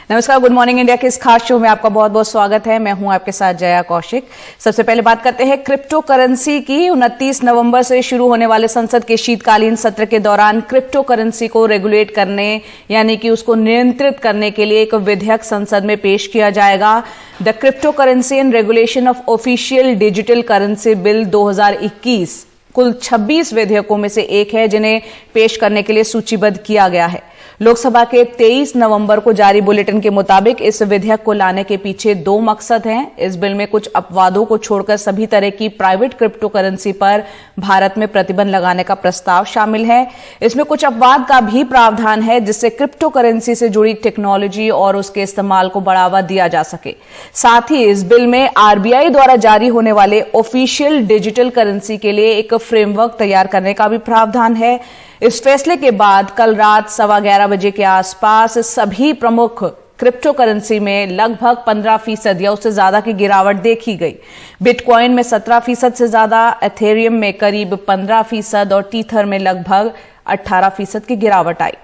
नमस्कार, good morning India के इस खास शो में आपका बहुत बहुत स्वागत है। मैं हूं आपके साथ जया कौशिक। सबसे पहले बात करते हैं क्रिप्टो करेंसी की। 29 नवंबर से शुरू होने वाले संसद के शीतकालीन सत्र के दौरान क्रिप्टो करेंसी को रेगुलेट करने यानी कि उसको नियंत्रित करने के लिए एक विधेयक संसद में पेश किया जाएगा। The crypto currency and regulation of official digital currency bill 2021 कुल 26 विधेयकों में से एक है जिन्हें पेश करने के लिए सूचीबद्ध किया गया है। लोकसभा के 23 नवंबर को जारी बुलेटिन के मुताबिक इस विधेयक को लाने के पीछे दो मकसद हैं। इस बिल में कुछ अपवादों को छोड़कर सभी तरह की प्राइवेट क्रिप्टो करेंसी पर भारत में प्रतिबंध लगाने का प्रस्ताव शामिल है। इसमें कुछ अपवाद का भी प्रावधान है जिससे क्रिप्टो करेंसी से जुड़ी टेक्नोलॉजी और उसके इस्तेमाल को बढ़ावा दिया जा सके। साथ ही इस बिल में आरबीआई द्वारा जारी होने वाले ऑफिशियल डिजिटल करेंसी के लिए एक फ्रेमवर्क तैयार करने का भी प्रावधान है। इस फैसले के बाद कल रात 11:15 बजे के आसपास सभी प्रमुख क्रिप्टो करेंसी में लगभग 15% या उससे ज्यादा की गिरावट देखी गई। बिटकॉइन में 17% से ज्यादा, एथेरियम में करीब 15% और टीथर में लगभग 18% की गिरावट आई।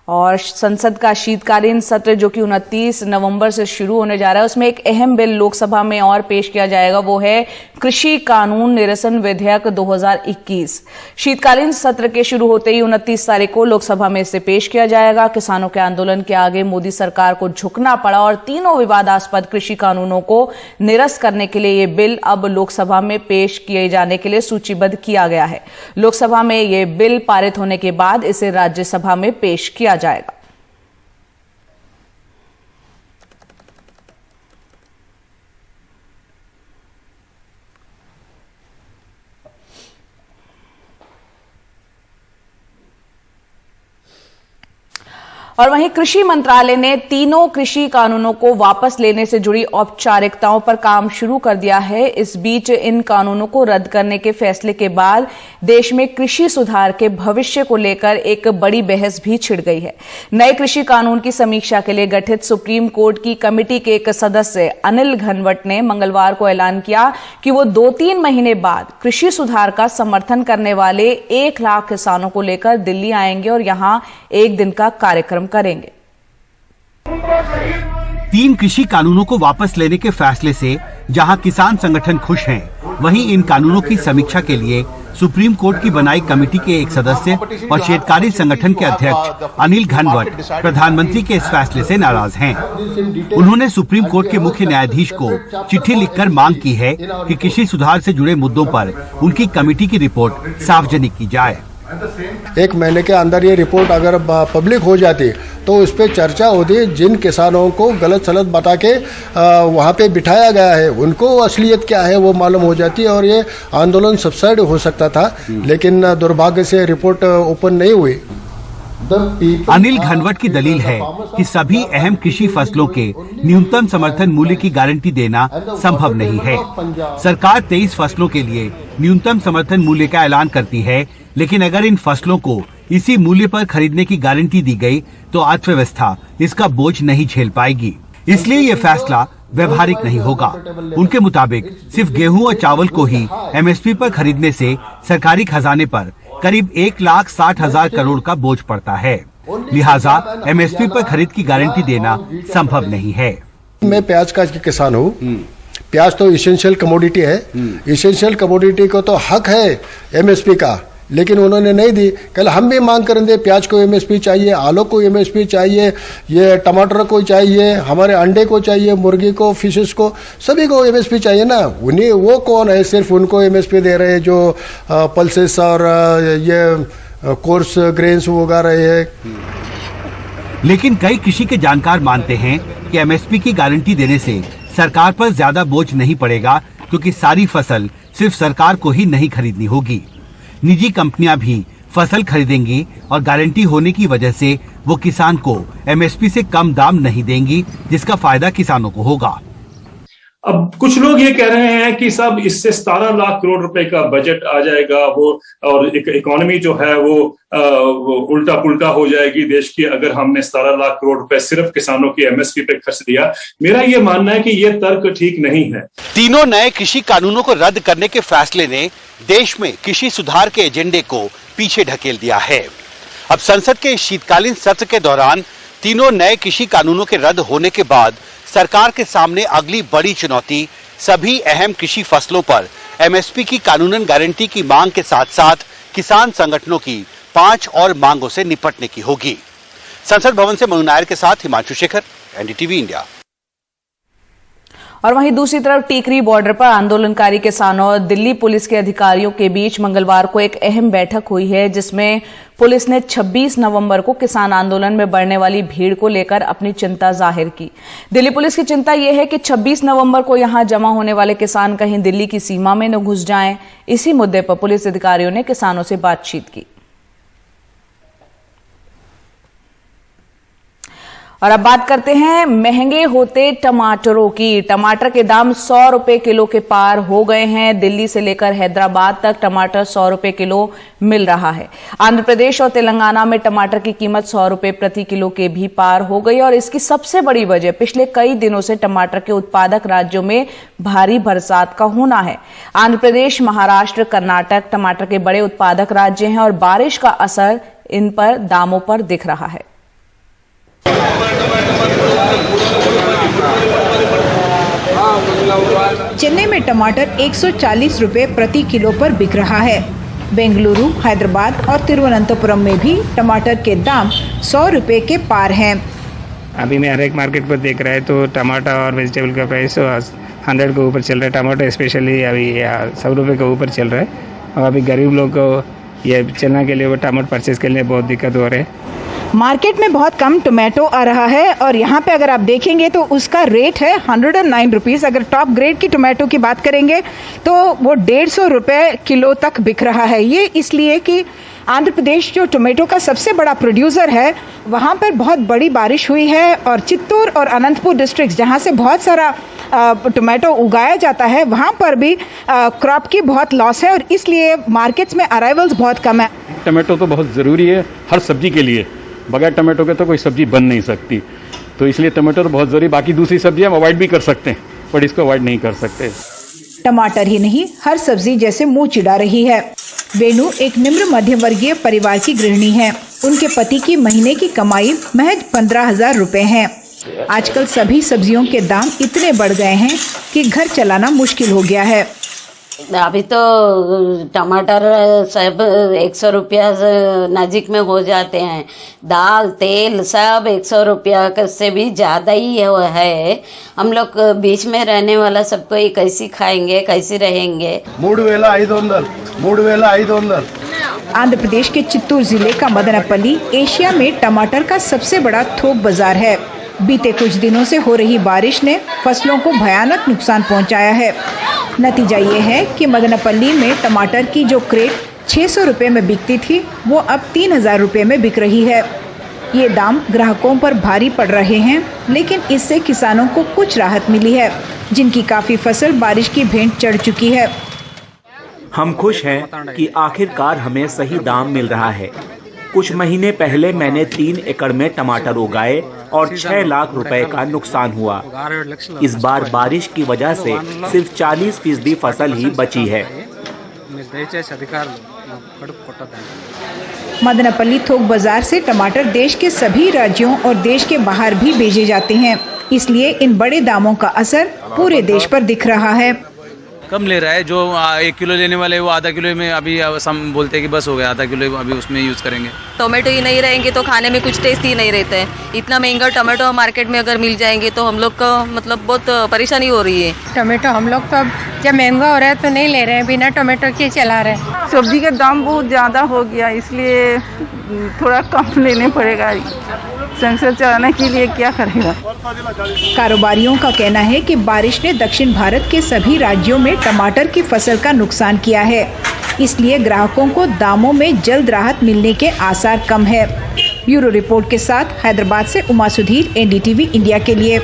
और संसद का शीतकालीन सत्र जो कि 29 नवंबर से शुरू होने जा रहा है, उसमें एक अहम बिल लोकसभा में और पेश किया जाएगा। वो है कृषि कानून निरसन विधेयक 2021। शीतकालीन सत्र के शुरू होते ही 29 तारीख को लोकसभा में इसे पेश किया जाएगा। किसानों के आंदोलन के आगे मोदी सरकार को झुकना पड़ा और तीनों विवादास्पद कृषि कानूनों को निरस्त करने के लिए यह बिल अब लोकसभा में पेश किए जाने के लिए सूचीबद्ध किया गया है। लोकसभा में यह बिल पारित होने के बाद इसे राज्यसभा में पेश किया जाएगा। और वहीं कृषि मंत्रालय ने तीनों कृषि कानूनों को वापस लेने से जुड़ी औपचारिकताओं पर काम शुरू कर दिया है। इस बीच इन कानूनों को रद्द करने के फैसले के बाद देश में कृषि सुधार के भविष्य को लेकर एक बड़ी बहस भी छिड़ गई है। नए कृषि कानून की समीक्षा के लिए गठित सुप्रीम कोर्ट की कमेटी के एक सदस्य अनिल घनवट ने मंगलवार को ऐलान किया कि वो 2-3 महीने बाद कृषि सुधार का समर्थन करने वाले 1 लाख किसानों को लेकर दिल्ली आएंगे और यहां एक दिन का कार्यक्रम करेंगे। 3 कृषि कानूनों को वापस लेने के फैसले से जहां किसान संगठन खुश हैं, वहीं इन कानूनों की समीक्षा के लिए सुप्रीम कोर्ट की बनाई कमेटी के एक सदस्य और शेतकारी संगठन के अध्यक्ष अनिल घनवट प्रधानमंत्री के इस फैसले से नाराज हैं। उन्होंने सुप्रीम कोर्ट के मुख्य न्यायाधीश को चिट्ठी लिखकर मांग की है कि कृषि सुधार से जुड़े मुद्दों पर उनकी कमेटी की रिपोर्ट सार्वजनिक की जाए। 1 महीने के अंदर ये रिपोर्ट अगर पब्लिक हो जाती तो उस पर चर्चा होती। जिन किसानों को गलत सलत बता के वहाँ पे बिठाया गया है उनको असलियत क्या है वो मालूम हो जाती और ये आंदोलन सबसाइड हो सकता था, लेकिन दुर्भाग्य से रिपोर्ट ओपन नहीं हुई। अनिल घनवट की दलील है कि सभी अहम कृषि फसलों के न्यूनतम समर्थन मूल्य की गारंटी देना संभव नहीं है। सरकार 23 फसलों के लिए न्यूनतम समर्थन मूल्य का ऐलान करती है, लेकिन अगर इन फसलों को इसी मूल्य पर खरीदने की गारंटी दी गई तो अर्थव्यवस्था इसका बोझ नहीं झेल पाएगी। इसलिए ये फैसला व्यवहारिक नहीं होगा। उनके मुताबिक सिर्फ गेहूं और चावल को ही एमएसपी पर खरीदने से सरकारी खजाने पर करीब 1,60,000 करोड़ का बोझ पड़ता है। लिहाजा एमएसपी पर खरीद की गारंटी देना संभव नहीं है। मैं प्याज का किसान हूँ। प्याज तो इसेंशियल कमोडिटी है। इसेंशियल कमोडिटी को तो हक है एमएसपी का, लेकिन उन्होंने नहीं दी। कल हम भी मांग करेंगे, प्याज को एमएसपी चाहिए, आलू को एमएसपी चाहिए, ये टमाटर को चाहिए, हमारे अंडे को चाहिए, मुर्गी को, फिशेस को, सभी को एमएसपी चाहिए ना। उन्हें वो कौन है सिर्फ उनको एमएसपी दे रहे हैं जो पल्सेस और ये कोर्स ग्रेन्स उगा रहे हैं। लेकिन कई कृषि के जानकार मानते हैं कि एमएसपी की गारंटी देने से सरकार पर ज्यादा बोझ नहीं पड़ेगा, क्योंकि सारी फसल सिर्फ सरकार को ही नहीं खरीदनी होगी। निजी कंपनियां भी फसल खरीदेंगी और गारंटी होने की वजह से वो किसान को एमएसपी से कम दाम नहीं देंगी, जिसका फायदा किसानों को होगा। अब कुछ लोग ये कह रहे हैं कि साहब इससे 17 लाख करोड़ रुपए का बजट आ जाएगा वो, और इकोनॉमी जो है वो उल्टा पुल्टा हो जाएगी देश की अगर हमने 17 लाख करोड़ रुपए सिर्फ किसानों की एमएसपी पे खर्च दिया। मेरा ये मानना है कि ये तर्क ठीक नहीं है। तीनों नए कृषि कानूनों को रद्द करने के फैसले ने देश में कृषि सुधार के एजेंडे को पीछे ढकेल दिया है। अब संसद के इस शीतकालीन सत्र के दौरान तीनों नए कृषि कानूनों के रद्द होने के बाद सरकार के सामने अगली बड़ी चुनौती सभी अहम कृषि फसलों पर एमएसपी की कानूनन गारंटी की मांग के साथ साथ किसान संगठनों की 5 और मांगों से निपटने की होगी। संसद भवन से मनु नायर के साथ हिमांशु शेखर, एनडीटीवी इंडिया। और वहीं दूसरी तरफ टीकरी बॉर्डर पर आंदोलनकारी किसानों और दिल्ली पुलिस के अधिकारियों के बीच मंगलवार को एक अहम बैठक हुई है, जिसमें पुलिस ने 26 नवंबर को किसान आंदोलन में बढ़ने वाली भीड़ को लेकर अपनी चिंता जाहिर की। दिल्ली पुलिस की चिंता यह है कि 26 नवंबर को यहां जमा होने वाले किसान कहीं दिल्ली की सीमा में न घुस जाएं। इसी मुद्दे पर पुलिस अधिकारियों ने किसानों से बातचीत की। और अब बात करते हैं महंगे होते टमाटरों की। टमाटर के दाम 100 रुपए किलो के पार हो गए हैं। दिल्ली से लेकर हैदराबाद तक टमाटर 100 रुपए किलो मिल रहा है। आंध्र प्रदेश और तेलंगाना में टमाटर की कीमत 100 रुपए प्रति किलो के भी पार हो गई और इसकी सबसे बड़ी वजह पिछले कई दिनों से टमाटर के उत्पादक राज्यों में भारी बरसात का होना है। आंध्र प्रदेश, महाराष्ट्र, कर्नाटक टमाटर के बड़े उत्पादक राज्य हैं और बारिश का असर इन पर दामों पर दिख रहा है। चेन्नई में टमाटर 140 रुपए प्रति किलो पर बिक रहा है। बेंगलुरु, हैदराबाद और तिरुवनंतपुरम में भी टमाटर के दाम 100 रुपए के पार हैं। अभी मैं हर एक मार्केट पर देख रहा है तो टमाटर और वेजिटेबल का प्राइस 100 के ऊपर चल रहा है। टमाटर स्पेशली अभी 100 रुपये के ऊपर चल रहा है और अभी गरीब लोग को ये चलने के लिए वो टमाटर परचेज के लिए बहुत दिक्कत हो रही है। मार्केट में बहुत कम टोमेटो आ रहा है और यहाँ पे अगर आप देखेंगे तो उसका रेट है 109 रुपीज़। अगर टॉप ग्रेड की टोमेटो की बात करेंगे तो वो 150 रुपये किलो तक बिक रहा है। ये इसलिए कि आंध्र प्रदेश जो टोमेटो का सबसे बड़ा प्रोड्यूसर है, वहाँ पर बहुत बड़ी बारिश हुई है और चित्तूर और अनंतपुर डिस्ट्रिक्ट जहाँ से बहुत सारा टोमेटो उगाया जाता है, वहाँ पर भी क्रॉप की बहुत लॉस है और इसलिए मार्केट्स में अराइवल्स बहुत कम है। टोमेटो तो बहुत ज़रूरी है हर सब्जी के लिए, बगैर टमाटो के तो कोई सब्जी बन नहीं सकती, तो इसलिए टमाटर बहुत जरूरी। बाकी दूसरी सब्जी हम अवॉइड भी कर सकते हैं पर इसको अवॉइड नहीं कर सकते। टमाटर ही नहीं, हर सब्जी जैसे मुंह चिढ़ा रही है। वेणु एक निम्न मध्यम वर्गीय परिवार की गृहिणी है। उनके पति की महीने की कमाई महज 15,000 रुपए है। आजकल सभी सब्जियों के दाम इतने बढ़ गए हैं कि घर चलाना मुश्किल हो गया है। अभी तो टमाटर सब 100 रुपया नजीक में हो जाते हैं। दाल, तेल सब 100 रुपया से भी ज़्यादा ही है। हम लोग बीच में रहने वाला सबको ये कैसे खाएंगे, कैसे रहेंगे। 3,500 आंध्र प्रदेश के चित्तूर जिले का मदनपल्ली एशिया में टमाटर का सबसे बड़ा थोक बाजार है। बीते कुछ दिनों से हो रही बारिश ने फसलों को भयानक नुकसान पहुंचाया है। नतीजा ये है कि मदनपल्ली में टमाटर की जो क्रेट 600 रुपये में बिकती थी वो अब 3,000 रुपये में बिक रही है। ये दाम ग्राहकों पर भारी पड़ रहे हैं, लेकिन इससे किसानों को कुछ राहत मिली है, जिनकी काफ़ी फसल बारिश की भेंट चढ़ चुकी है। हम खुश हैं कि आखिरकार हमें सही दाम मिल रहा है। कुछ महीने पहले मैंने 3 एकड़ में टमाटर उगाए और 6 लाख रुपए का नुकसान हुआ। इस बार बारिश की वजह से सिर्फ 40% फसल ही बची है। मदनपल्ली थोक बाजार से टमाटर देश के सभी राज्यों और देश के बाहर भी भेजे जाते हैं, इसलिए इन बड़े दामों का असर पूरे देश पर दिख रहा है। कम ले रहा है। जो 1 किलो लेने वाले वो आधा किलो में अभी हम बोलते हैं कि बस हो गया, आधा किलो अभी उसमें यूज़ करेंगे। टोमेटो ही नहीं रहेंगे तो खाने में कुछ टेस्ट ही नहीं रहता है। इतना महंगा टोमेटो मार्केट में अगर मिल जाएंगे तो हम लोग को मतलब बहुत परेशानी हो रही है। टोमेटो हम लोग तो अब जब महंगा हो रहा है तो नहीं ले रहे हैं, बिना टोमेटो के चला रहे हैं। सब्जी का दाम बहुत ज़्यादा हो गया, इसलिए थोड़ा कम लेने पड़ेगा। संसार चलाने के लिए क्या करेगा। कारोबारियों का कहना है कि बारिश ने दक्षिण भारत के सभी राज्यों में टमाटर की फसल का नुकसान किया है, इसलिए ग्राहकों को दामों में जल्द राहत मिलने के आसार कम है। ब्यूरो रिपोर्ट के साथ हैदराबाद से उमा सुधीर, एनडीटीवी इंडिया के लिए।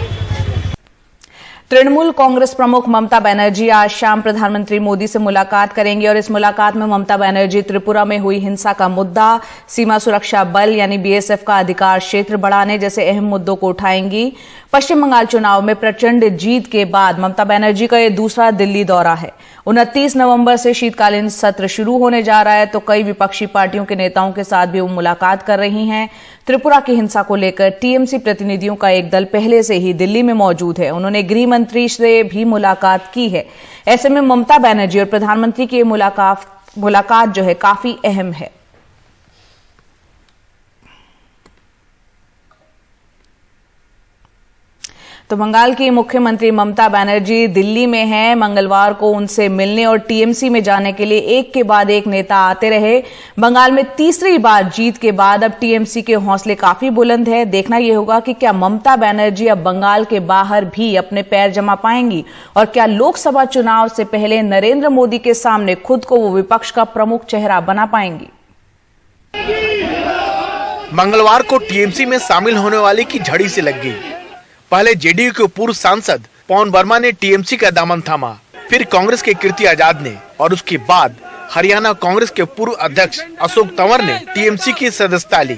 तृणमूल कांग्रेस प्रमुख ममता बनर्जी आज शाम प्रधानमंत्री मोदी से मुलाकात करेंगी और इस मुलाकात में ममता बनर्जी त्रिपुरा में हुई हिंसा का मुद्दा, सीमा सुरक्षा बल यानी बीएसएफ का अधिकार क्षेत्र बढ़ाने जैसे अहम मुद्दों को उठाएंगी। पश्चिम बंगाल चुनाव में प्रचंड जीत के बाद ममता बनर्जी का यह दूसरा दिल्ली दौरा है। 29 नवंबर से शीतकालीन सत्र शुरू होने जा रहा है, तो कई विपक्षी पार्टियों के नेताओं के साथ भी वो मुलाकात कर रही हैं। त्रिपुरा की हिंसा को लेकर टीएमसी प्रतिनिधियों का एक दल पहले से ही दिल्ली में मौजूद है। उन्होंने गृह मंत्री से भी मुलाकात की है। ऐसे में ममता बनर्जी और प्रधानमंत्री की मुलाकात जो है काफी अहम है। तो बंगाल की मुख्यमंत्री ममता बनर्जी दिल्ली में हैं। मंगलवार को उनसे मिलने और टीएमसी में जाने के लिए एक के बाद एक नेता आते रहे। बंगाल में तीसरी बार जीत के बाद अब टीएमसी के हौसले काफी बुलंद है। देखना यह होगा कि क्या ममता बनर्जी अब बंगाल के बाहर भी अपने पैर जमा पाएंगी और क्या लोकसभा चुनाव से पहले नरेंद्र मोदी के सामने खुद को वो विपक्ष का प्रमुख चेहरा बना पाएंगी। मंगलवार को टीएमसी में शामिल होने वाले की झड़ी से लग गई। पहले जेडीयू के पूर्व सांसद पवन वर्मा ने टीएमसी का दामन थामा, फिर कांग्रेस के कीर्ति आजाद ने और उसके बाद हरियाणा कांग्रेस के पूर्व अध्यक्ष अशोक तंवर ने टीएमसी की सदस्यता ली।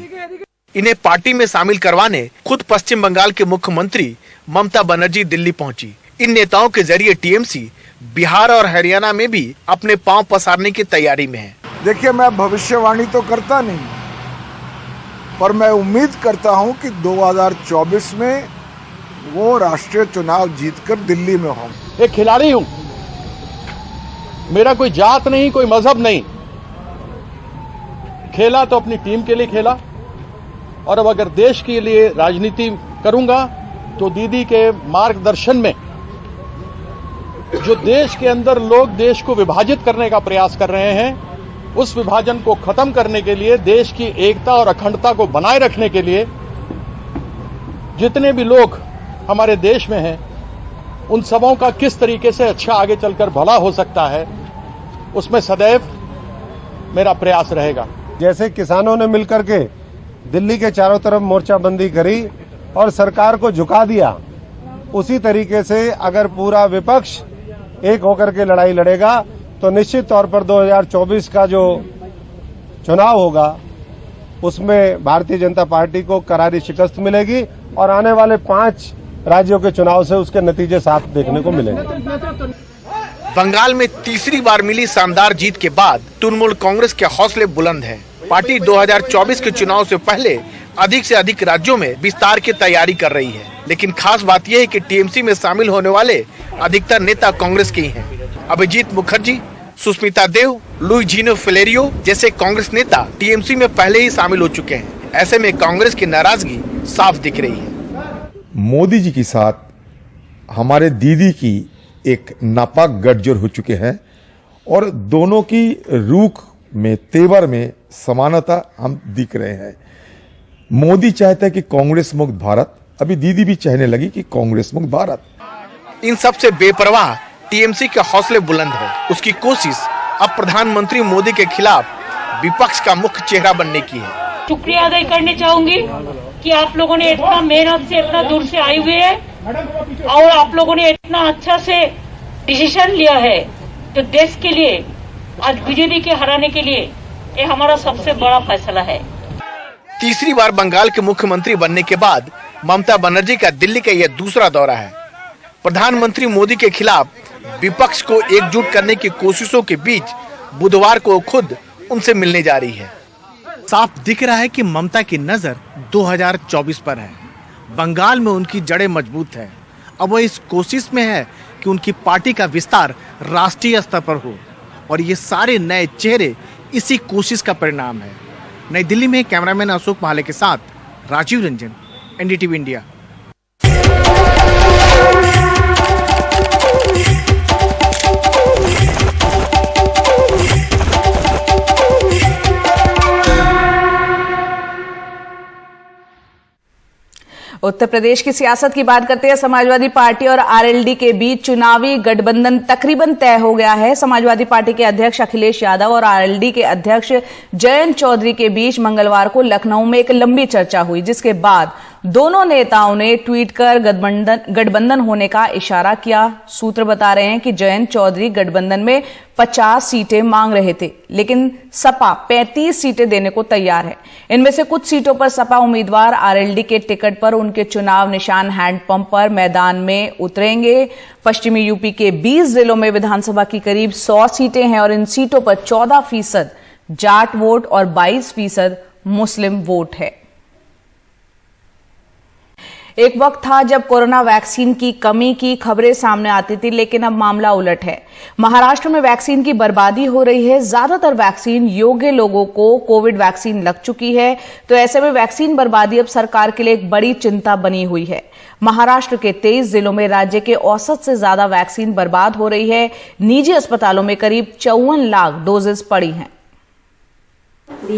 इन्हें पार्टी में शामिल करवाने खुद पश्चिम बंगाल के मुख्यमंत्री ममता बनर्जी दिल्ली पहुंची। इन नेताओं के जरिए टीएमसी बिहार और हरियाणा में भी अपने पांव पसारने की तैयारी में है। देखिए, मैं भविष्यवाणी तो करता नहीं, पर मैं उम्मीद करता हूं कि 2024 में वो राष्ट्रीय चुनाव जीतकर दिल्ली में हों। एक खिलाड़ी हूं, मेरा कोई जात नहीं, कोई मजहब नहीं। खेला तो अपनी टीम के लिए खेला, और अब अगर देश के लिए राजनीति करूंगा तो दीदी के मार्गदर्शन में जो देश के अंदर लोग देश को विभाजित करने का प्रयास कर रहे हैं, उस विभाजन को खत्म करने के लिए, देश की एकता और अखंडता को बनाए रखने के लिए जितने भी लोग हमारे देश में हैं, उन सबों का किस तरीके से अच्छा आगे चलकर भला हो सकता है, उसमें सदैव मेरा प्रयास रहेगा। जैसे किसानों ने मिलकर के दिल्ली के चारों तरफ मोर्चाबंदी करी और सरकार को झुका दिया, उसी तरीके से अगर पूरा विपक्ष एक होकर के लड़ाई लड़ेगा तो निश्चित तौर पर 2024 का जो चुनाव होगा उसमें भारतीय जनता पार्टी को करारी शिकस्त मिलेगी और आने वाले 5 राज्यों के चुनाव से उसके नतीजे साफ देखने को मिलेंगे। बंगाल में तीसरी बार मिली शानदार जीत के बाद तृणमूल कांग्रेस के हौसले बुलंद हैं। पार्टी 2024 के चुनाव से पहले अधिक से अधिक राज्यों में विस्तार की तैयारी कर रही है, लेकिन खास बात यह है कि टीएमसी में शामिल होने वाले अधिकतर नेता कांग्रेस के ही हैं। अभिजीत मुखर्जी, सुष्मिता देव, लुइजिनो फिलेरियो जैसे कांग्रेस नेता टीएमसी में पहले ही शामिल हो चुके हैं। ऐसे में कांग्रेस की नाराजगी साफ दिख रही है। मोदी जी के साथ हमारे दीदी की एक नापाक गठजोड़ हो चुके हैं और दोनों की रूख में, तेवर में समानता हम दिख रहे हैं। मोदी चाहता है कि कांग्रेस मुक्त भारत, अभी दीदी भी चाहने लगी कि कांग्रेस मुक्त भारत। इन सबसे बेपरवाह टीएमसी के हौसले बुलंद है। उसकी कोशिश अब प्रधानमंत्री मोदी के खिलाफ विपक्ष का मुख्य चेहरा बनने की है। शुक्रिया अदा करनी चाहूंगी कि आप लोगों ने इतना मेहनत से इतना दूर से आए हुए हैं और आप लोगों ने इतना अच्छा से डिसीजन लिया है, तो देश के लिए आज बीजेपी के हराने के लिए ये हमारा सबसे बड़ा फैसला है। तीसरी बार बंगाल के मुख्यमंत्री बनने के बाद ममता बनर्जी का दिल्ली का यह दूसरा दौरा है। प्रधानमंत्री मोदी के खिलाफ विपक्ष को एकजुट करने की कोशिशों के बीच बुधवार को खुद उनसे मिलने जा रही है। साफ दिख रहा है कि ममता की नजर 2024 पर है। बंगाल में उनकी जड़ें मजबूत है। अब वह इस कोशिश में है कि उनकी पार्टी का विस्तार राष्ट्रीय स्तर पर हो, और ये सारे नए चेहरे इसी कोशिश का परिणाम है। नई दिल्ली में कैमरामैन अशोक महाले के साथ राजीव रंजन, एनडीटीवी इंडिया। उत्तर प्रदेश की सियासत की बात करते हैं। समाजवादी पार्टी और आरएलडी के बीच चुनावी गठबंधन तकरीबन तय हो गया है। समाजवादी पार्टी के अध्यक्ष अखिलेश यादव और आरएलडी के अध्यक्ष जयंत चौधरी के बीच मंगलवार को लखनऊ में एक लंबी चर्चा हुई, जिसके बाद दोनों नेताओं ने ट्वीट कर गठबंधन होने का इशारा किया। सूत्र बता रहे हैं कि जयंत चौधरी गठबंधन में 50 सीटें मांग रहे थे, लेकिन सपा 35 सीटें देने को तैयार है। इनमें से कुछ सीटों पर सपा उम्मीदवार आरएलडी के टिकट पर उनके चुनाव निशान हैंडपंप पर मैदान में उतरेंगे। पश्चिमी यूपी के 20 जिलों में विधानसभा की करीब 100 सीटें हैं और इन सीटों पर 14% जाट वोट और 22% मुस्लिम वोट है। एक वक्त था जब कोरोना वैक्सीन की कमी की खबरें सामने आती थी, लेकिन अब मामला उलट है। महाराष्ट्र में वैक्सीन की बर्बादी हो रही है। ज्यादातर वैक्सीन योग्य लोगों को कोविड वैक्सीन लग चुकी है, तो ऐसे में वैक्सीन बर्बादी अब सरकार के लिए एक बड़ी चिंता बनी हुई है। महाराष्ट्र के 23 जिलों में राज्य के औसत से ज्यादा वैक्सीन बर्बाद हो रही है। निजी अस्पतालों में करीब 54 लाख डोजेस पड़ी हैं।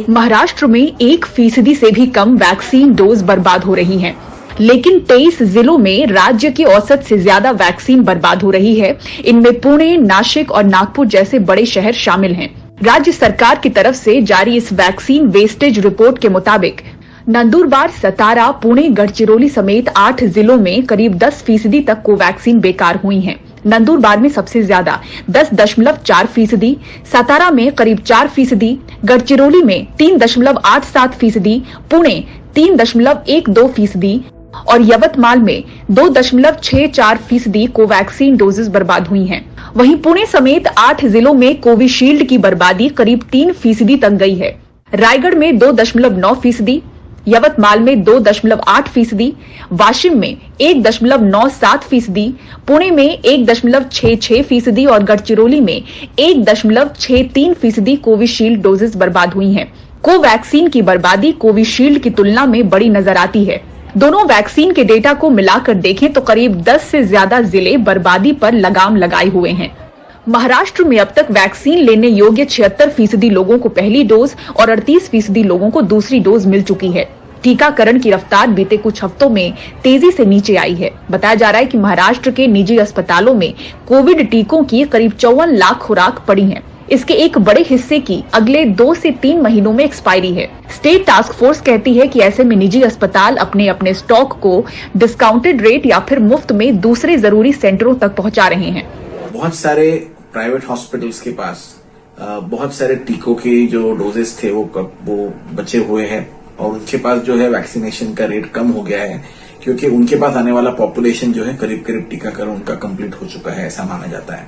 महाराष्ट्र में 1% से भी कम वैक्सीन डोज बर्बाद हो रही हैं। लेकिन 23 जिलों में राज्य की औसत से ज्यादा वैक्सीन बर्बाद हो रही है। इनमें पुणे, नासिक और नागपुर जैसे बड़े शहर शामिल हैं। राज्य सरकार की तरफ से जारी इस वैक्सीन वेस्टेज रिपोर्ट के मुताबिक नंदुरबार, सतारा, पुणे, गढ़चिरौली समेत 8 जिलों में करीब 10% तक कोवैक्सीन बेकार हुई हैं। नंदुरबार में सबसे ज्यादा 10.4%, सतारा में करीब 4%, गढ़चिरौली में 3.87%, पुणे 3.12% और यवतमाल में 2.64% कोवैक्सीन डोजेस बर्बाद हुई हैं। वहीं पुणे समेत 8 जिलों में कोविशील्ड की बर्बादी करीब 3% तक गई है। रायगढ़ में 2.9%, यवतमाल में 2.8%, वाशिम में 1.97%, पुणे में 1.66% और गढ़चिरौली में 1.63% कोविशील्ड डोजेस बर्बाद हुई हैं। कोवैक्सीन की बर्बादी कोविशील्ड की तुलना में बड़ी नजर आती है। दोनों वैक्सीन के डेटा को मिलाकर देखें तो करीब 10 से ज्यादा जिले बर्बादी पर लगाम लगाए हुए हैं। महाराष्ट्र में अब तक वैक्सीन लेने योग्य 76% लोगों को पहली डोज और 38% लोगों को दूसरी डोज मिल चुकी है। टीकाकरण की रफ्तार बीते कुछ हफ्तों में तेजी से नीचे आई है। बताया जा रहा है कि महाराष्ट्र के निजी अस्पतालों में कोविड टीकों की करीब 54 लाख खुराक पड़ी हैं। इसके एक बड़े हिस्से की अगले 2 से 3 महीनों में एक्सपायरी है। स्टेट टास्क फोर्स कहती है कि ऐसे में निजी अस्पताल अपने स्टॉक को डिस्काउंटेड रेट या फिर मुफ्त में दूसरे जरूरी सेंटरों तक पहुंचा रहे हैं। बहुत सारे प्राइवेट हॉस्पिटल्स के पास बहुत सारे टीकों के जो डोजेस थे वो बचे हुए हैं और उनके पास जो है वैक्सीनेशन का रेट कम हो गया है, क्योंकि उनके पास आने वाला पॉपुलेशन जो है करीब टीकाकरण उनका कंप्लीट हो चुका है, ऐसा माना जाता है।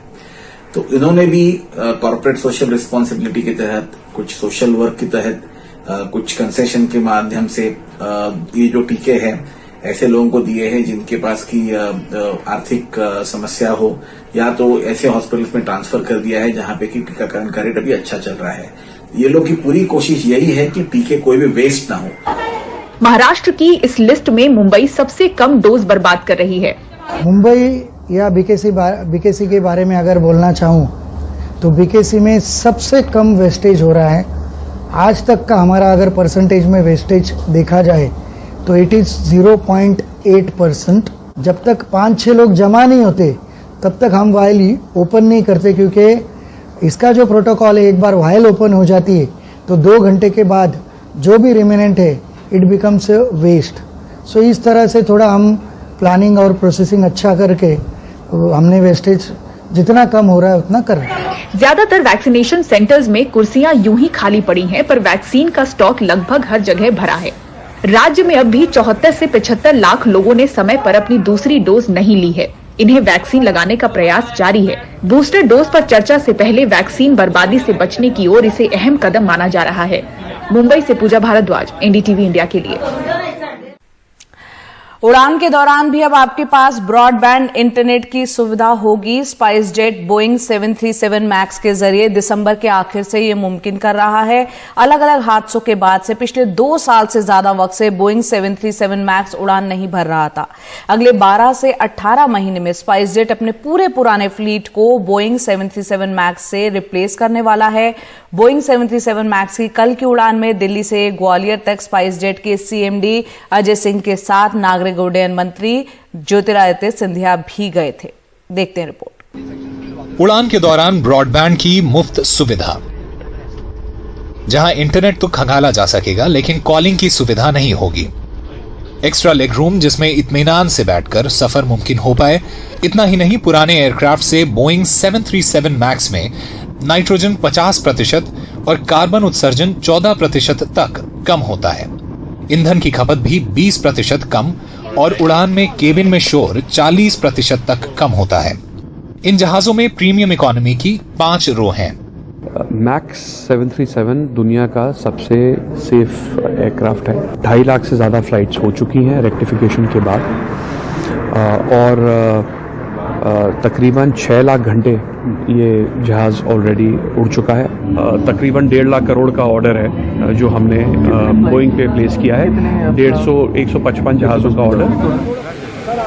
तो इन्होंने भी कॉर्पोरेट सोशल रिस्पॉन्सिबिलिटी के तहत, कुछ सोशल वर्क के तहत, कुछ कंसेशन के माध्यम से ये जो टीके हैं ऐसे लोगों को दिए हैं जिनके पास की आर्थिक समस्या हो, या तो ऐसे हॉस्पिटल्स में ट्रांसफर कर दिया है जहां पे कि टीकाकरण का रेट अभी अच्छा चल रहा है। ये लोग की पूरी कोशिश यही है कि टीके कोई भी वेस्ट ना हो। महाराष्ट्र की इस लिस्ट में मुंबई सबसे कम डोज बर्बाद कर रही है। मुंबई या बीकेसी के बारे में अगर बोलना चाहूँ तो बीकेसी में सबसे कम वेस्टेज हो रहा है। आज तक का हमारा अगर परसेंटेज में वेस्टेज देखा जाए तो इट इज 0.8%। जब तक 5-6 लोग जमा नहीं होते तब तक हम वायल ओपन नहीं करते, क्योंकि इसका जो प्रोटोकॉल है, एक बार वायल ओपन हो जाती है तो 2 घंटे के बाद जो भी रिमेनेंट है इट बिकम्स वेस्ट। सो इस तरह से थोड़ा हम प्लानिंग और प्रोसेसिंग अच्छा करके हमने वेस्टेज जितना कम हो रहा है उतना कर रहे हैं। ज्यादातर वैक्सीनेशन सेंटर्स में कुर्सियां यूं ही खाली पड़ी हैं, पर वैक्सीन का स्टॉक लगभग हर जगह भरा है। राज्य में अब भी 74 से 75 लाख लोगों ने समय पर अपनी दूसरी डोज नहीं ली है। इन्हें वैक्सीन लगाने का प्रयास जारी है। बूस्टर डोज पर चर्चा से पहले वैक्सीन बर्बादी से बचने की ओर इसे अहम कदम माना जा रहा है। मुंबई से पूजा भारद्वाज, एनडीटीवी इंडिया के लिए। उड़ान के दौरान भी अब आपके पास ब्रॉडबैंड इंटरनेट की सुविधा होगी। स्पाइस जेट बोइंग 737 मैक्स के जरिए दिसंबर के आखिर से ये मुमकिन कर रहा है। अलग अलग हादसों के बाद से पिछले 2 साल से ज्यादा वक्त से बोइंग 737 मैक्स उड़ान नहीं भर रहा था। अगले 12 से 18 महीने में स्पाइस जेट अपने पूरे पुराने फ्लीट को बोइंग 737 मैक्स से रिप्लेस करने वाला है। बोइंग 737 मैक्स की कल की उड़ान में दिल्ली से ग्वालियर तक स्पाइस जेट के सीएमडी अजय सिंह के साथ नागरिक उड्डयन मंत्री ज्योतिरादित्य सिंधिया भी गए थे। देखते हैं रिपोर्ट। उड़ान के दौरान ब्रॉडबैंड की मुफ्त सुविधा, जहां इंटरनेट तो खंगाला जा सकेगा लेकिन कॉलिंग की सुविधा नहीं होगी। एक्स्ट्रा लेग रूम जिसमें इत्मीनान से बैठकर सफर मुमकिन हो पाए। इतना ही नहीं, पुराने एयरक्राफ्ट से बोइंग 737 मैक्स में नाइट्रोजन 50% और कार्बन उत्सर्जन 14% तक कम होता है। ईंधन की खपत भी 20% कम और उड़ान में केबिन में शोर 40% तक कम होता है। इन जहाजों में प्रीमियम इकोनॉमी की 5 रो हैं। मैक्स 737 दुनिया का सबसे सेफ एयरक्राफ्ट है। 2.5 लाख से ज़्यादा फ्लाइट्स हो चुकी हैं रेक्टिफिकेशन के बाद और तकरीबन 6 लाख घंटे ये जहाज़ ऑलरेडी उड़ चुका है। तकरीबन 1.5 लाख करोड़ का ऑर्डर है जो हमने बोइंग पे प्लेस किया है। 155 जहाज़ों का ऑर्डर।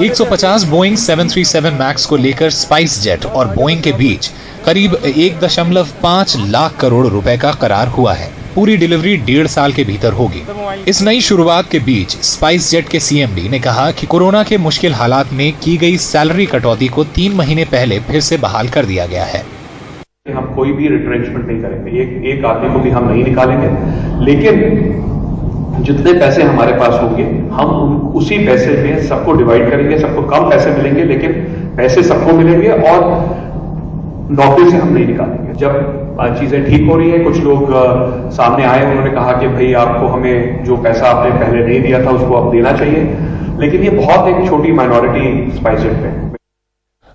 150 बोइंग 737 मैक्स को लेकर स्पाइस जेट और बोइंग के बीच करीब 1.5 लाख करोड़ रुपए का करार हुआ है। पूरी डिलीवरी 1.5 साल के भीतर होगी। इस नई शुरुआत के बीच स्पाइस जेट के सीएमडी ने कहा कि कोरोना के मुश्किल हालात में की गई सैलरी कटौती को 3 महीने पहले फिर से बहाल कर दिया गया है। हम कोई भी रिट्रेंचमेंट नहीं करेंगे, एक आदमी को भी हम नहीं निकालेंगे, लेकिन जितने पैसे हमारे पास होंगे हम उसी पैसे में सबको डिवाइड करेंगे। सबको कम पैसे मिलेंगे लेकिन पैसे सबको मिलेंगे और नौकरी से हम नहीं निकालेंगे। जब चीजें ठीक हो रही है, कुछ लोग सामने आए, उन्होंने कहा कि भाई आपको हमें जो पैसा आपने पहले नहीं दिया था उसको अब देना चाहिए, लेकिन ये बहुत एक छोटी माइनॉरिटी स्पाइस जेट में।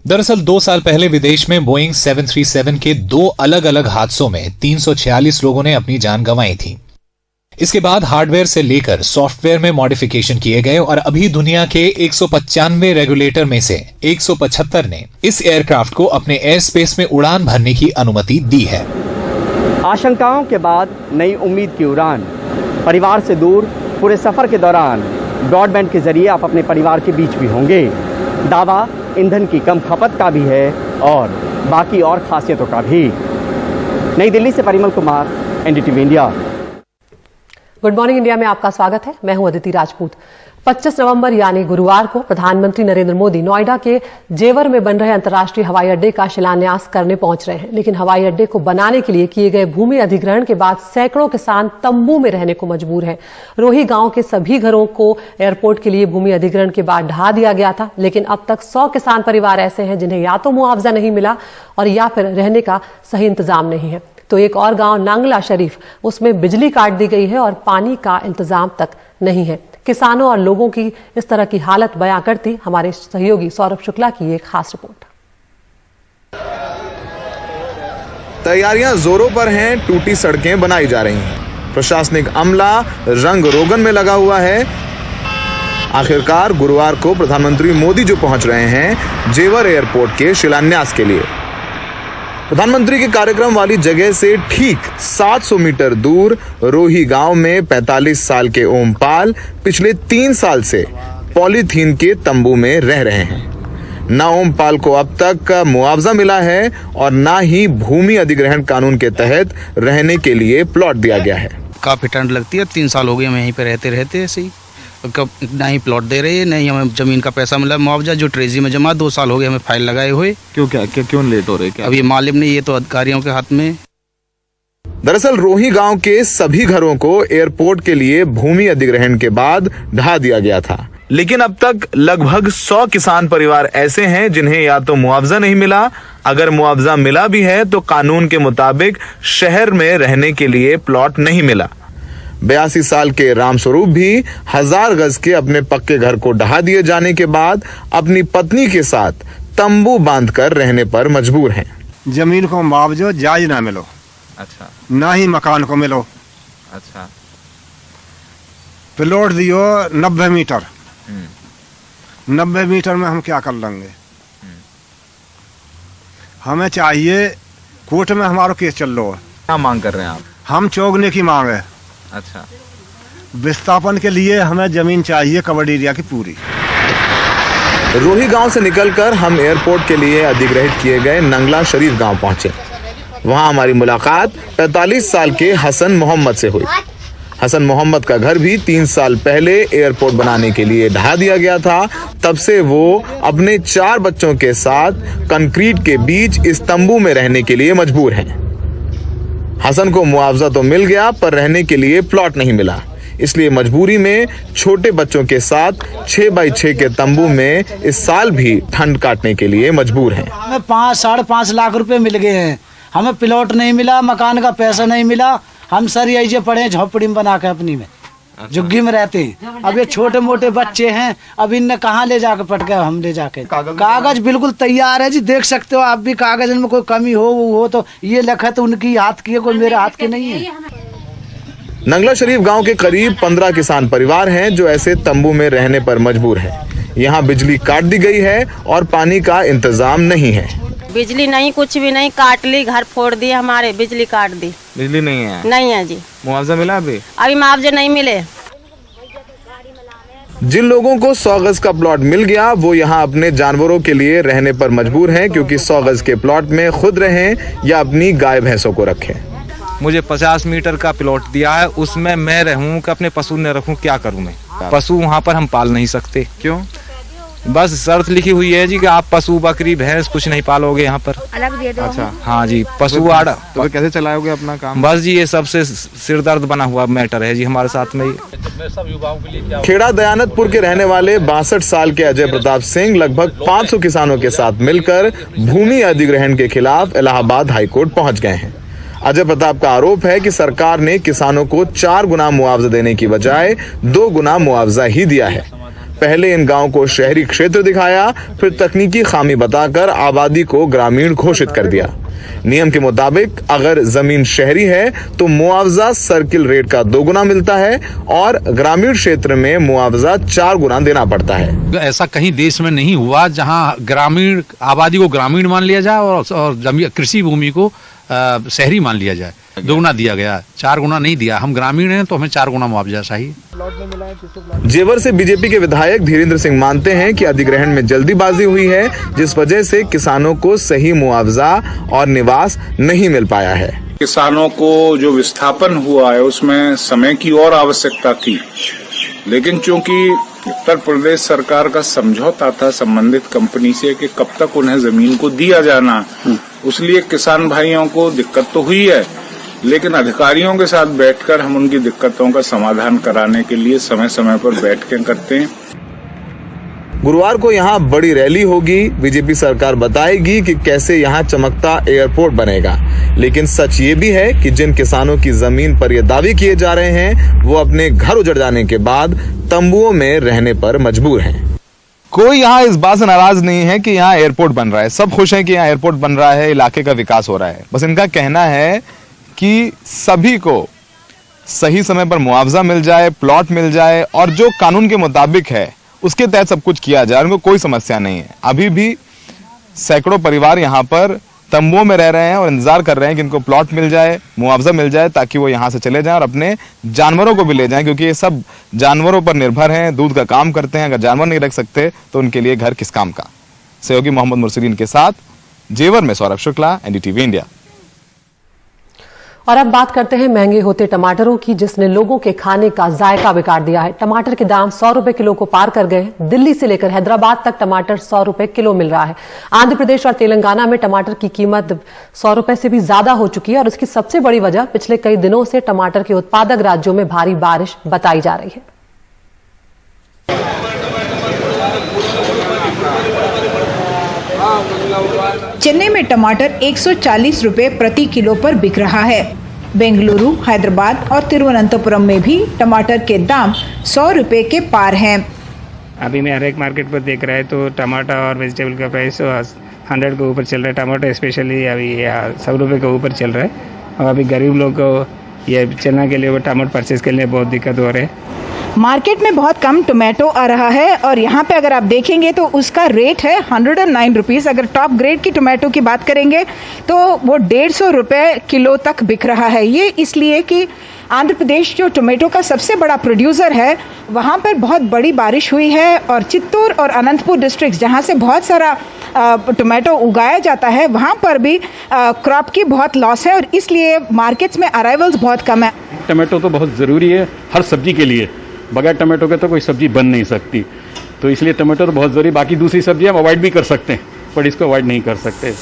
दरअसल 2 साल पहले विदेश में बोइंग 737 के 2 अलग अलग हादसों में 346 लोगों ने अपनी जान गंवाई थी। इसके बाद हार्डवेयर से लेकर सॉफ्टवेयर में मॉडिफिकेशन किए गए और अभी दुनिया के 195 रेगुलेटर में से 175 ने इस एयरक्राफ्ट को अपने एयर स्पेस में उड़ान भरने की अनुमति दी है। आशंकाओं के बाद नई उम्मीद की उड़ान। परिवार से दूर पूरे सफर के दौरान ब्रॉडबैंड के जरिए आप अपने परिवार के बीच भी होंगे। दावा ईंधन की कम खपत का भी है और बाकी और खासियतों का भी। नई दिल्ली से Parimal Kumar, NDTV India. Good morning India में आपका स्वागत है। मैं हूं अदिति राजपूत। 25 नवंबर यानी गुरुवार को प्रधानमंत्री नरेंद्र मोदी नोएडा के जेवर में बन रहे अंतर्राष्ट्रीय हवाई अड्डे का शिलान्यास करने पहुंच रहे हैं। लेकिन हवाई अड्डे को बनाने के लिए किए गए भूमि अधिग्रहण के बाद सैकड़ों किसान तंबू में रहने को मजबूर हैं। रोही गांव के सभी घरों को एयरपोर्ट के लिए भूमि अधिग्रहण के बाद ढहा दिया गया था, लेकिन अब तक 100 किसान परिवार ऐसे हैं जिन्हें या तो मुआवजा नहीं मिला और या फिर रहने का सही इंतजाम नहीं है। तो एक और गांव नांगला शरीफ, उसमें बिजली काट दी गई है और पानी का इंतजाम तक नहीं है। किसानों और लोगों की इस तरह की हालत बयां करती हमारे सहयोगी सौरभ शुक्ला की एक खास रिपोर्ट। तैयारियां जोरों पर हैं, टूटी सड़कें बनाई जा रही हैं। प्रशासनिक अमला रंग रोगन में लगा हुआ है। आखिरकार गुरुवार को प्रधानमंत्री मोदी जो पहुंच रहे हैं जेवर एयरपोर्ट के शिलान्यास के लिए। प्रधानमंत्री के कार्यक्रम वाली जगह से ठीक 700 मीटर दूर रोही गांव में 45 साल के ओमपाल पिछले 3 साल से पॉलीथीन के तंबू में रह रहे हैं। ना ओमपाल को अब तक मुआवजा मिला है और ना ही भूमि अधिग्रहण कानून के तहत रहने के लिए प्लॉट दिया गया है। काफ़ी ठंड लगती है, 3 साल हो गए हम यहीं पे रहते ऐसे ही। कब ना ही प्लॉट दे रहे हैं, नहीं हमें जमीन का पैसा मिला मुआवजा जो ट्रेजरी में जमा। 2 साल हो गए हमें फाइल लगाए हुए। क्यों लेट हो रहे हैं? अब ये मालिक ने, ये तो अधिकारियों के हाथ में। दरअसल रोही गांव के सभी घरों को एयरपोर्ट के लिए भूमि अधिग्रहण के बाद ढहा दिया गया था, लेकिन अब तक लगभग 100 किसान परिवार ऐसे हैं जिन्हें या तो मुआवजा नहीं मिला, अगर मुआवजा मिला भी है तो कानून के मुताबिक शहर में रहने के लिए प्लॉट नहीं मिला। 82 साल के रामस्वरूप भी 1000 गज के अपने पक्के घर को ढहा दिए जाने के बाद अपनी पत्नी के साथ तंबू बांधकर रहने पर मजबूर हैं। जमीन को मुआवजा जायज ना मिलो, अच्छा, ना ही मकान को मिलो, अच्छा, प्लॉट दियो 90 मीटर। 90 मीटर में हम क्या कर लेंगे? हमें चाहिए, कोर्ट में हमारा केस चल रहा है। क्या मांग कर रहे हैं आप? हम चौगने की मांग है। अच्छा, विस्थापन के लिए हमें जमीन चाहिए कवर्ड एरिया की पूरी। रोही गांव से निकलकर हम एयरपोर्ट के लिए अधिग्रहित किए गए नंगला शरीफ गांव पहुंचे। वहां हमारी मुलाकात 45 साल के हसन मोहम्मद से हुई। हसन मोहम्मद का घर भी 3 साल पहले एयरपोर्ट बनाने के लिए ढहा दिया गया था। तब से वो अपने 4 बच्चों के साथ कंक्रीट के बीच इस तंबू में रहने के लिए मजबूर हैं। हसन को मुआवजा तो मिल गया पर रहने के लिए प्लॉट नहीं मिला। इसलिए मजबूरी में छोटे बच्चों के साथ 6x6 के तंबू में इस साल भी ठंड काटने के लिए मजबूर हैं। हमें 5-5.5 लाख रुपए मिल गए हैं, हमें प्लॉट नहीं मिला, मकान का पैसा नहीं मिला, हम सर यही पड़े झोपड़ी में बना के अपनी में झुग्गी में रहते हैं। अब ये छोटे मोटे बच्चे हैं, अब इनने कहाँ ले जाके पटके हम ले जाके कागज बिल्कुल तैयार है जी, देख सकते हो आप भी, कागज में कोई कमी हो तो ये लिखा तो उनकी हाथ की है, कोई मेरे हाथ की नहीं है। नंगला शरीफ गांव के करीब 15 किसान परिवार हैं जो ऐसे तंबू में रहने पर मजबूर हैं। यहाँ बिजली काट दी गई है और पानी का इंतजाम नहीं है। बिजली नहीं, कुछ भी नहीं, काट ली, घर फोड़ दिए हमारे, बिजली काट दी। बिजली नहीं है? नहीं है जी। मुआवजा मिला अभी मुआवजे नहीं मिले। जिन लोगों को 100 गज का प्लॉट मिल गया वो यहाँ अपने जानवरों के लिए रहने पर मजबूर हैं, क्योंकि 100 गज के प्लॉट में खुद रहें या अपनी गाय भैंसों को रखें। मुझे 50 मीटर का प्लॉट दिया है, उसमें मैं रहूं कि अपने पशु न रखूं, क्या करूं मैं? पशु वहाँ पर हम पाल नहीं सकते। क्यों? बस शर्त लिखी हुई है जी कि आप पशु बकरी भैंस कुछ नहीं पालोगे यहाँ पर। अलग दे दो। अच्छा हाँ जी, पशु आड़ा तो कैसे चलाओगे अपना काम? बस जी ये सबसे सिर दर्द बना हुआ मैटर है जी हमारे साथ में। खेड़ा दयानतपुर के रहने वाले 62 साल के अजय प्रताप सिंह लगभग 500 किसानों के साथ मिलकर भूमि अधिग्रहण के खिलाफ इलाहाबाद हाईकोर्ट पहुँच गए हैं। अजय प्रताप का आरोप है कि सरकार ने किसानों को 4 गुना मुआवजा देने की बजाय 2 गुना मुआवजा ही दिया है। पहले इन गांव को शहरी क्षेत्र दिखाया, फिर तकनीकी खामी बताकर आबादी को ग्रामीण घोषित कर दिया। नियम के मुताबिक अगर जमीन शहरी है तो मुआवजा सर्किल रेट का 2 गुना मिलता है और ग्रामीण क्षेत्र में मुआवजा 4 गुना देना पड़ता है। ऐसा कहीं देश में नहीं हुआ जहां ग्रामीण आबादी को ग्रामीण मान लिया जाए और कृषि भूमि को शहरी मान लिया जाए। 2 गुना दिया गया, 4 गुना नहीं दिया। हम ग्रामीण हैं तो हमें 4 गुना मुआवजा चाहिए। जेवर से बीजेपी के विधायक धीरेन्द्र सिंह मानते हैं कि अधिग्रहण में जल्दीबाजी हुई है, जिस वजह से किसानों को सही मुआवजा और निवास नहीं मिल पाया है। किसानों को जो विस्थापन हुआ है उसमें समय की और आवश्यकता थी, लेकिन चूंकि उत्तर प्रदेश सरकार का समझौता था संबंधित कंपनी से कि कब तक उन्हें जमीन को दिया जाना, उसलिए किसान भाइयों को दिक्कत तो हुई है, लेकिन अधिकारियों के साथ बैठकर हम उनकी दिक्कतों का समाधान कराने के लिए समय समय पर बैठकें करते हैं। गुरुवार को यहाँ बड़ी रैली होगी। बीजेपी सरकार बताएगी कि कैसे यहाँ चमकता एयरपोर्ट बनेगा, लेकिन सच ये भी है कि जिन किसानों की जमीन पर ये दावे किए जा रहे हैं वो अपने घर उजड़ जाने के बाद तंबुओं में रहने पर मजबूर हैं। कोई यहाँ इस बात से नाराज नहीं है कि यहाँ एयरपोर्ट बन रहा है, सब खुश हैं कि यहाँ एयरपोर्ट बन रहा है, इलाके का विकास हो रहा है। बस इनका कहना है कि सभी को सही समय पर मुआवजा मिल जाए, प्लॉट मिल जाए और जो कानून के मुताबिक है उसके तहत सब कुछ किया जाए। उनको कोई समस्या नहीं है। अभी भी सैकड़ों परिवार यहाँ पर तंबुओं में रह रहे हैं और इंतजार कर रहे हैं कि इनको प्लॉट मिल जाए, मुआवजा मिल जाए, ताकि वो यहाँ से चले जाएं और अपने जानवरों को भी ले जाएं, क्योंकि ये सब जानवरों पर निर्भर हैं, दूध का काम करते हैं। अगर जानवर नहीं रख सकते तो उनके लिए घर किस काम का। सहयोगी मोहम्मद मुर्सलीन के साथ जेवर में सौरभ शुक्ला, एनडीटीवी इंडिया। और अब बात करते हैं महंगे होते टमाटरों की, जिसने लोगों के खाने का जायका बिगाड़ दिया है। टमाटर के दाम 100 रुपए किलो को पार कर गए हैं। दिल्ली से लेकर हैदराबाद तक टमाटर 100 रुपए किलो मिल रहा है। आंध्र प्रदेश और तेलंगाना में टमाटर की कीमत 100 रुपए से भी ज्यादा हो चुकी है और इसकी सबसे बड़ी वजह पिछले कई दिनों से टमाटर के उत्पादक राज्यों में भारी बारिश बताई जा रही है। चेन्नई में टमाटर 140 रुपए प्रति किलो पर बिक रहा है। बेंगलुरु, हैदराबाद और तिरुवनंतपुरम में भी टमाटर के दाम 100 रुपए के पार हैं। अभी मैं हर एक मार्केट पर देख रहा है तो टमाटर और वेजिटेबल का प्राइस 100 के ऊपर चल रहा है। टमाटर स्पेशली अभी 100 रुपये के ऊपर चल रहा है और अभी गरीब लोग को ये चना के लिए वो टमाटर परचेज के लिए बहुत दिक्कत हो रही है। मार्केट में बहुत कम टोमेटो आ रहा है और यहाँ पे अगर आप देखेंगे तो उसका रेट है 109 रुपीज़। अगर टॉप ग्रेड की टोमेटो की बात करेंगे तो वो 150 रुपये किलो तक बिक रहा है। ये इसलिए कि आंध्र प्रदेश जो टोमेटो का सबसे बड़ा प्रोड्यूसर है, वहाँ पर बहुत बड़ी बारिश हुई है और चित्तूर और अनंतपुर डिस्ट्रिक्ट जहाँ से बहुत सारा टोमेटो उगाया जाता है, वहाँ पर भी क्रॉप की बहुत लॉस है और इसलिए मार्केट्स में अराइवल्स बहुत कम है। टोमेटो तो बहुत ज़रूरी है हर सब्जी के लिए, बगैर टमाटो के तो कोई सब्जी बन नहीं सकती, तो इसलिए टमाटर तो बहुत जरूरी। बाकी दूसरी सब्जी हम अवॉइड भी कर सकते हैं पर इसको अवॉइड नहीं कर सकते।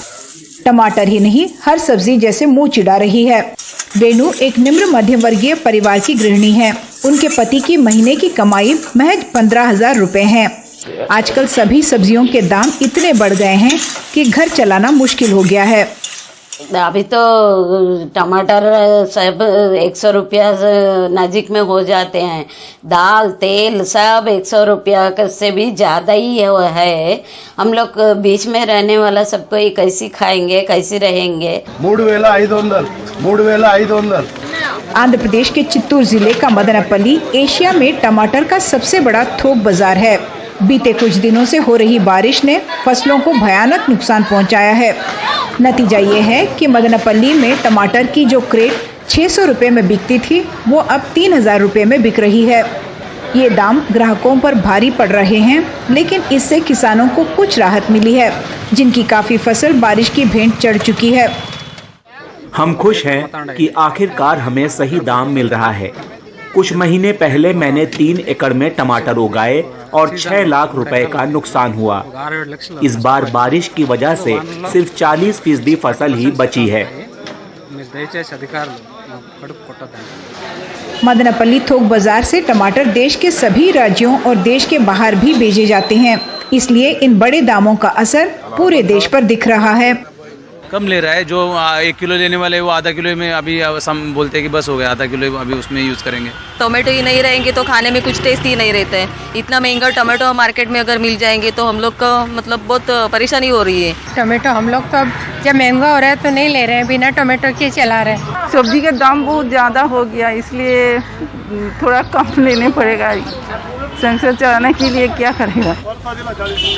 टमाटर ही नहीं, हर सब्जी जैसे मुंह चिढ़ा रही है। वेणु एक निम्न मध्यम वर्गीय परिवार की गृहिणी है। उनके पति की महीने की कमाई महज 15,000 रुपए है। आजकल सभी सब्जियों के दाम इतने बढ़ गए हैं कि घर चलाना मुश्किल हो गया है। अभी तो टमाटर सब 100 रुपया नजीक में हो जाते हैं। दाल तेल सब 100 रुपया से भी ज़्यादा ही है। हम लोग बीच में रहने वाला सबको ये कैसे खाएंगे, कैसे रहेंगे। 3,500 आंध्र प्रदेश के चित्तूर जिले का मदनपल्ली एशिया में टमाटर का सबसे बड़ा थोक बाजार है। बीते कुछ दिनों से हो रही बारिश ने फसलों को भयानक नुकसान पहुंचाया है। नतीजा ये है कि मदनपल्ली में टमाटर की जो क्रेट 600 रुपए में बिकती थी, वो अब 3,000 रुपए में बिक रही है। ये दाम ग्राहकों पर भारी पड़ रहे हैं, लेकिन इससे किसानों को कुछ राहत मिली है, जिनकी काफी फसल बारिश की भेंट चढ़ चुकी है। हम खुश हैं कि आखिरकार हमें सही दाम मिल रहा है। कुछ महीने पहले मैंने 3 एकड़ में टमाटर उगाए और 6 लाख रुपए का नुकसान हुआ। इस बार बारिश की वजह से सिर्फ 40% फसल ही बची है। मदनपल्ली थोक बाजार से टमाटर देश के सभी राज्यों और देश के बाहर भी भेजे जाते हैं, इसलिए इन बड़े दामों का असर पूरे देश पर दिख रहा है। कम ले रहा है। जो 1 किलो लेने वाले वो आधा किलो में अभी हम बोलते हैं कि बस हो गया, आधा किलो अभी उसमें यूज़ करेंगे। टोमेटो ही नहीं रहेंगे तो खाने में कुछ टेस्ट ही नहीं रहता है। इतना महंगा टोमेटो मार्केट में अगर मिल जाएंगे तो हम लोग को मतलब बहुत परेशानी हो रही है। टोमेटो हम लोग तो अब जब महंगा हो रहा है तो नहीं ले रहे हैं, बिना टोमेटो के चला रहे हैं। सब्जी का दाम बहुत ज़्यादा हो गया, इसलिए थोड़ा कम लेने पड़ेगा। संसार चलाने के लिए क्या करेगा।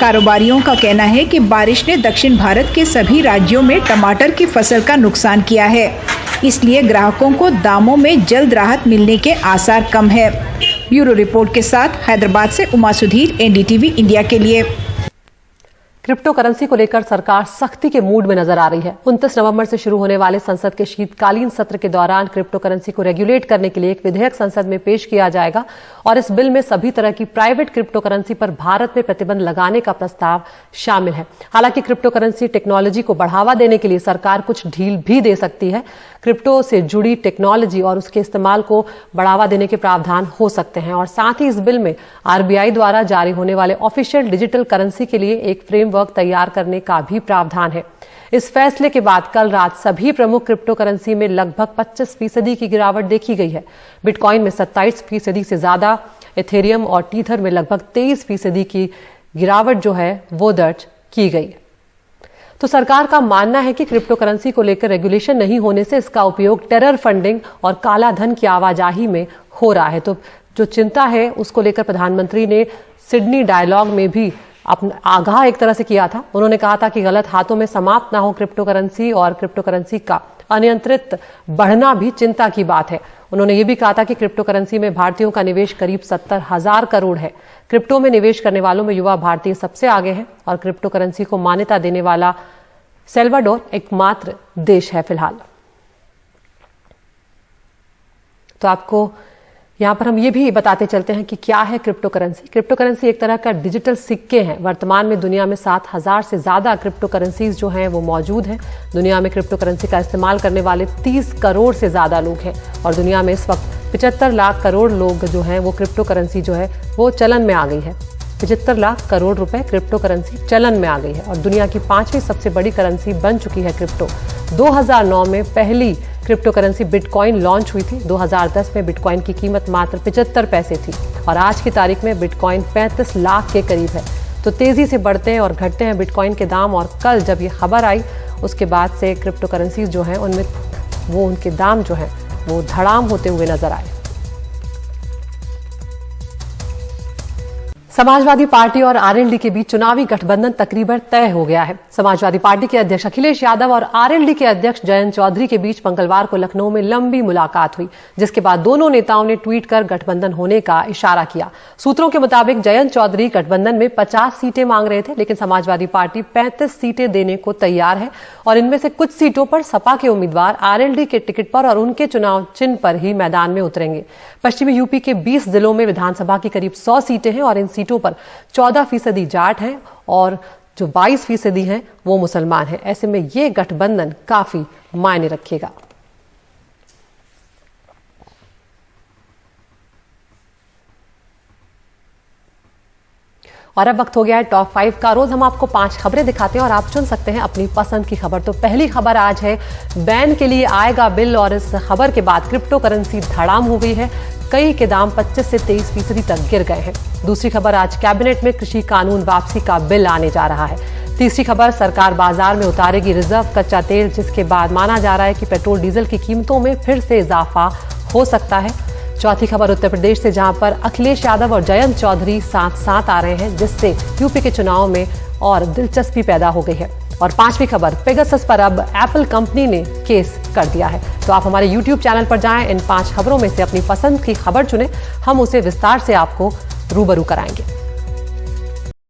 कारोबारियों का कहना है कि बारिश ने दक्षिण भारत के सभी राज्यों में टमाटर की फसल का नुकसान किया है, इसलिए ग्राहकों को दामों में जल्द राहत मिलने के आसार कम है। ब्यूरो रिपोर्ट के साथ हैदराबाद से उमा सुधीर, एनडीटीवी इंडिया के लिए। क्रिप्टो करेंसी को लेकर सरकार सख्ती के मूड में नजर आ रही है। 29 नवंबर से शुरू होने वाले संसद के शीतकालीन सत्र के दौरान क्रिप्टो करेंसी को रेगुलेट करने के लिए एक विधेयक संसद में पेश किया जाएगा और इस बिल में सभी तरह की प्राइवेट क्रिप्टो करेंसी पर भारत में प्रतिबंध लगाने का प्रस्ताव शामिल है। हालांकि क्रिप्टो करेंसी टेक्नोलॉजी को बढ़ावा देने के लिए सरकार कुछ ढील भी दे सकती है। क्रिप्टो से जुड़ी टेक्नोलॉजी और उसके इस्तेमाल को बढ़ावा देने के प्रावधान हो सकते हैं और साथ ही इस बिल में आरबीआई द्वारा जारी होने वाले ऑफिशियल डिजिटल करेंसी के लिए एक फ्रेमवर्क तैयार करने का भी प्रावधान है। इस फैसले के बाद कल रात सभी प्रमुख क्रिप्टो करेंसी में लगभग 25% की गिरावट देखी गई है। बिटकॉइन में 27% से ज्यादा, इथेरियम और टीथर में लगभग 23% की गिरावट जो है वो दर्ज की गई। तो सरकार का मानना है कि क्रिप्टो करेंसी को लेकर रेगुलेशन नहीं होने से इसका उपयोग टेरर फंडिंग और काला धन की आवाजाही में हो रहा है। तो जो चिंता है उसको लेकर प्रधानमंत्री ने सिडनी डायलॉग में भी अपना आगाह एक तरह से किया था। उन्होंने कहा था कि गलत हाथों में समाप्त ना हो क्रिप्टो करेंसी और क्रिप्टो करेंसी का अनियंत्रित बढ़ना भी चिंता की बात है। उन्होंने ये भी कहा था कि क्रिप्टो करेंसी में भारतीयों का निवेश करीब 70,000 करोड़ है। क्रिप्टो में निवेश करने वालों में युवा भारतीय सबसे आगे हैं और क्रिप्टो करेंसी को मान्यता देने वाला सेल्वाडोर एकमात्र देश है फिलहाल। तो आपको यहां पर हम ये भी बताते चलते हैं कि क्या है क्रिप्टो करेंसी। क्रिप्टो करेंसी एक तरह का डिजिटल सिक्के हैं। वर्तमान में दुनिया में 7,000 से ज्यादा क्रिप्टो करेंसीज जो हैं वो मौजूद हैं। दुनिया में क्रिप्टो करेंसी का इस्तेमाल करने वाले 30 करोड़ से ज्यादा लोग हैं और दुनिया में इस वक्त 75 लाख करोड़ लोग जो हैं वो क्रिप्टो करेंसी जो है वो चलन में आ गई है। 75 लाख करोड़ रुपए क्रिप्टो करेंसी चलन में आ गई है और दुनिया की 5वीं सबसे बड़ी करेंसी बन चुकी है क्रिप्टो। 2009 में पहली क्रिप्टो करेंसी बिटकॉइन लॉन्च हुई थी। 2010 में बिटकॉइन की कीमत मात्र 75 पैसे थी और आज की तारीख में बिटकॉइन 35 लाख के करीब है। तो तेजी से बढ़ते हैं और घटते हैं बिटकॉइन के दाम और कल जब ये खबर आई उसके बाद से क्रिप्टो करेंसीज जो हैं उनमें वो उनके दाम जो हैं वो धड़ाम होते हुए नजर आए। समाजवादी पार्टी और आरएलडी के बीच चुनावी गठबंधन तकरीबन तय हो गया है। समाजवादी पार्टी के अध्यक्ष अखिलेश यादव और आरएलडी के अध्यक्ष जयंत चौधरी के बीच मंगलवार को लखनऊ में लंबी मुलाकात हुई, जिसके बाद दोनों नेताओं ने ट्वीट कर गठबंधन होने का इशारा किया। सूत्रों के मुताबिक जयंत चौधरी गठबंधन में 50 सीटें मांग रहे थे, लेकिन समाजवादी पार्टी 35 सीटें देने को तैयार है और इनमें से कुछ सीटों पर सपा के उम्मीदवार आरएलडी के टिकट पर और उनके चुनाव चिन्ह पर ही मैदान में उतरेंगे। पश्चिमी यूपी के 20 जिलों में विधानसभा की करीब 100 सीटें हैं और इन सीटों पर 14% जाट हैं और जो 22% हैं वो मुसलमान हैं। ऐसे में ये गठबंधन काफी मायने रखेगा। और अब वक्त हो गया है टॉप 5 का। रोज हम आपको 5 खबरें दिखाते हैं और आप चुन सकते हैं अपनी पसंद की खबर। तो पहली खबर आज है बैन के लिए आएगा बिल, और इस खबर के बाद क्रिप्टो करेंसी धड़ाम हो गई है। कई के दाम 25 से 23% तक गिर गए हैं। दूसरी खबर, आज कैबिनेट में कृषि कानून वापसी का बिल आने जा रहा है। तीसरी खबर, सरकार बाजार में उतारेगी रिजर्व कच्चा तेल, जिसके बाद माना जा रहा है कि पेट्रोल डीजल की कीमतों में फिर से इजाफा हो सकता है। चौथी खबर, उत्तर प्रदेश से, जहां पर अखिलेश यादव और जयंत चौधरी साथ साथ आ रहे हैं, जिससे यूपी के चुनाव में और दिलचस्पी पैदा हो गई है। और पांचवी खबर, पेगासस पर अब एप्पल कंपनी ने केस कर दिया है। तो आप हमारे YouTube चैनल पर जाएं, इन 5 खबरों में से अपनी पसंद की खबर चुनें, हम उसे विस्तार से आपको रूबरू कराएंगे।